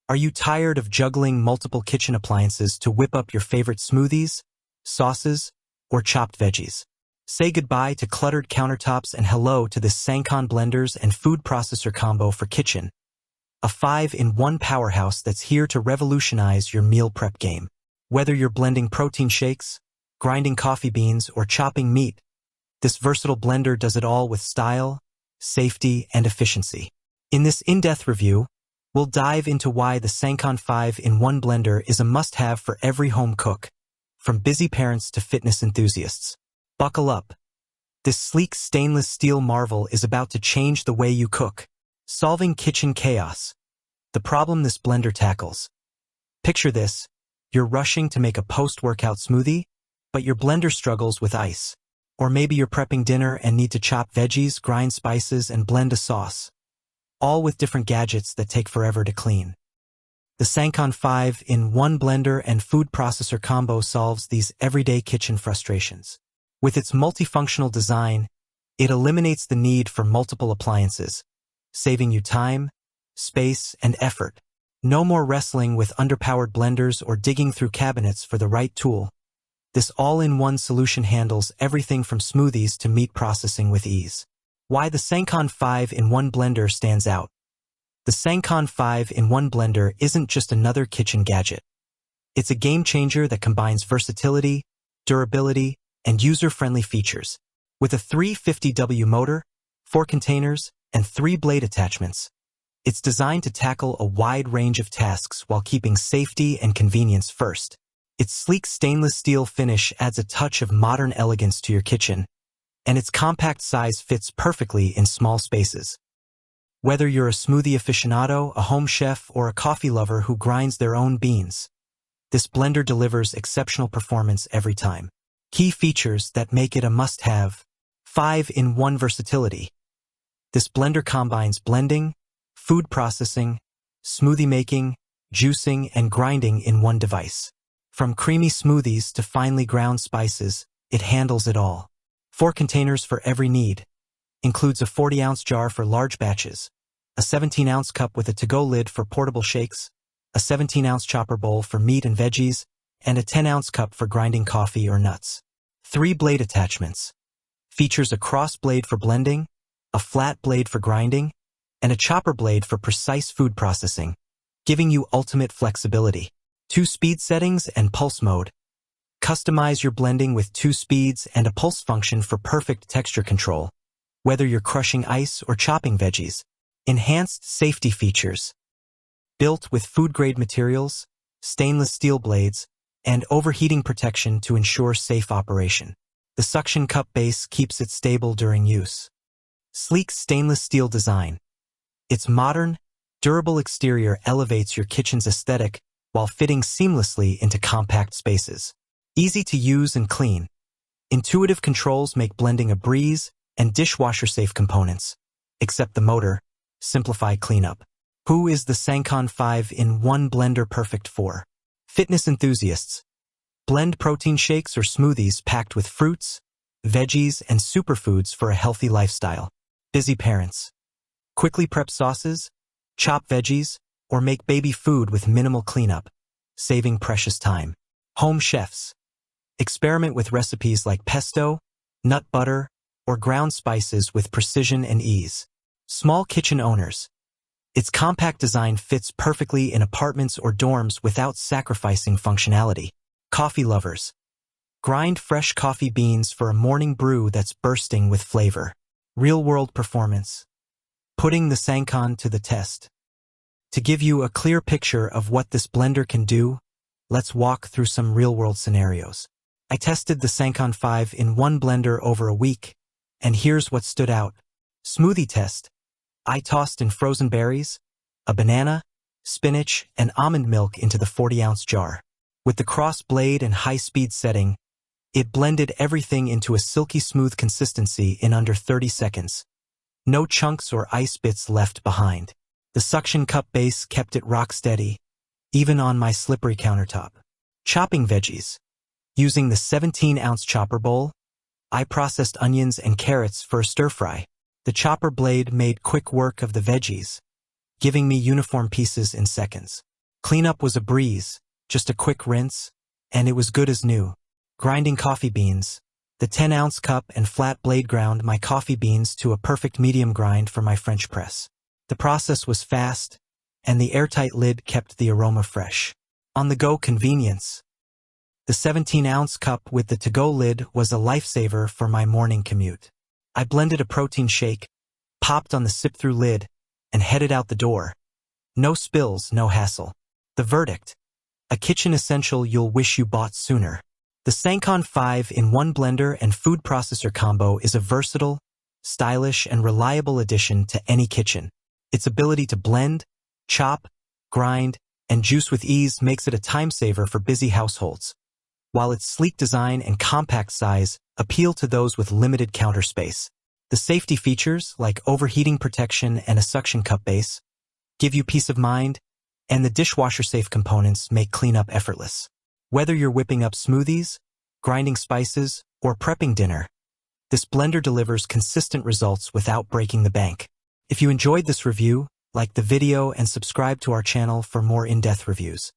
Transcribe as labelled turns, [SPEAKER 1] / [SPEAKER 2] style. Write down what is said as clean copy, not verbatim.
[SPEAKER 1] Are you tired of juggling multiple kitchen appliances to whip up your favorite smoothies, sauces, or chopped veggies? Say goodbye to cluttered countertops and hello to this Sangcon blenders and food processor combo for kitchen, a 5-in-1 powerhouse that's here to revolutionize your meal prep game. Whether you're blending protein shakes, grinding coffee beans, or chopping meat, this versatile blender does it all with style, safety, and efficiency. In this in-depth review, we'll dive into why the Sangcon 5-in-1 blender is a must-have for every home cook, from busy parents to fitness enthusiasts. Buckle up. This sleek stainless steel marvel is about to change the way you cook, solving kitchen chaos, the problem this blender tackles. Picture this: you're rushing to make a post-workout smoothie, but your blender struggles with ice. Or maybe you're prepping dinner and need to chop veggies, grind spices, and blend a sauce, all with different gadgets that take forever to clean. The Sangcon 5-in-1 blender and food processor combo solves these everyday kitchen frustrations. With its multifunctional design, it eliminates the need for multiple appliances, saving you time, space, and effort. No more wrestling with underpowered blenders or digging through cabinets for the right tool. This all-in-one solution handles everything from smoothies to meat processing with ease. Why the Sangcon 5-in-1 blender stands out. The Sangcon 5-in-1 blender isn't just another kitchen gadget. It's a game-changer that combines versatility, durability, and user-friendly features. With a 350W motor, 4 containers, and 3 blade attachments, it's designed to tackle a wide range of tasks while keeping safety and convenience first. Its sleek stainless steel finish adds a touch of modern elegance to your kitchen, and its compact size fits perfectly in small spaces. Whether you're a smoothie aficionado, a home chef, or a coffee lover who grinds their own beans, this blender delivers exceptional performance every time. Key features that make it a must-have: 5-in-1 versatility. This blender combines blending, food processing, smoothie making, juicing, and grinding in one device. From creamy smoothies to finely ground spices, it handles it all. 4 containers for every need. Includes a 40-ounce jar for large batches, a 17-ounce cup with a to-go lid for portable shakes, a 17-ounce chopper bowl for meat and veggies, and a 10-ounce cup for grinding coffee or nuts. 3 blade attachments. Features a cross blade for blending, a flat blade for grinding, and a chopper blade for precise food processing, giving you ultimate flexibility. 2 speed settings and pulse mode. Customize your blending with 2 speeds and a pulse function for perfect texture control, whether you're crushing ice or chopping veggies. Enhanced safety features. Built with food-grade materials, stainless steel blades, and overheating protection to ensure safe operation. The suction cup base keeps it stable during use. Sleek stainless steel design. Its modern, durable exterior elevates your kitchen's aesthetic while fitting seamlessly into compact spaces. Easy to use and clean. Intuitive controls make blending a breeze, and dishwasher-safe components, except the motor, simplify cleanup. Who is the Sangcon 5-in-1 blender perfect for? Fitness enthusiasts. Blend protein shakes or smoothies packed with fruits, veggies, and superfoods for a healthy lifestyle. Busy parents. Quickly prep sauces, chop veggies, or make baby food with minimal cleanup, saving precious time. Home chefs. Experiment with recipes like pesto, nut butter, or ground spices with precision and ease. Small kitchen owners. Its compact design fits perfectly in apartments or dorms without sacrificing functionality. Coffee lovers. Grind fresh coffee beans for a morning brew that's bursting with flavor. Real-world performance. Putting the Sangcon to the test. To give you a clear picture of what this blender can do, let's walk through some real-world scenarios. I tested the Sangcon 5-in-1 blender over a week, and here's what stood out. Smoothie test. I tossed in frozen berries, a banana, spinach, and almond milk into the 40-ounce jar. With the cross blade and high-speed setting, it blended everything into a silky smooth consistency in under 30 seconds. No chunks or ice bits left behind. The suction cup base kept it rock steady, even on my slippery countertop. Chopping veggies. Using the 17-ounce chopper bowl, I processed onions and carrots for a stir-fry. The chopper blade made quick work of the veggies, giving me uniform pieces in seconds. Cleanup was a breeze, just a quick rinse, and it was good as new. Grinding coffee beans. The 10-ounce cup and flat blade ground my coffee beans to a perfect medium grind for my French press. The process was fast, and the airtight lid kept the aroma fresh. On-the-go convenience. The 17-ounce cup with the to-go lid was a lifesaver for my morning commute. I blended a protein shake, popped on the sip-through lid, and headed out the door. No spills, no hassle. The verdict: a kitchen essential you'll wish you bought sooner. The Sangcon 5-in-1 blender and food processor combo is a versatile, stylish, and reliable addition to any kitchen. Its ability to blend, chop, grind, and juice with ease makes it a time-saver for busy households, while its sleek design and compact size appeal to those with limited counter space. The safety features, like overheating protection and a suction cup base, give you peace of mind, and the dishwasher-safe components make cleanup effortless. Whether you're whipping up smoothies, grinding spices, or prepping dinner, this blender delivers consistent results without breaking the bank. If you enjoyed this review, like the video and subscribe to our channel for more in-depth reviews.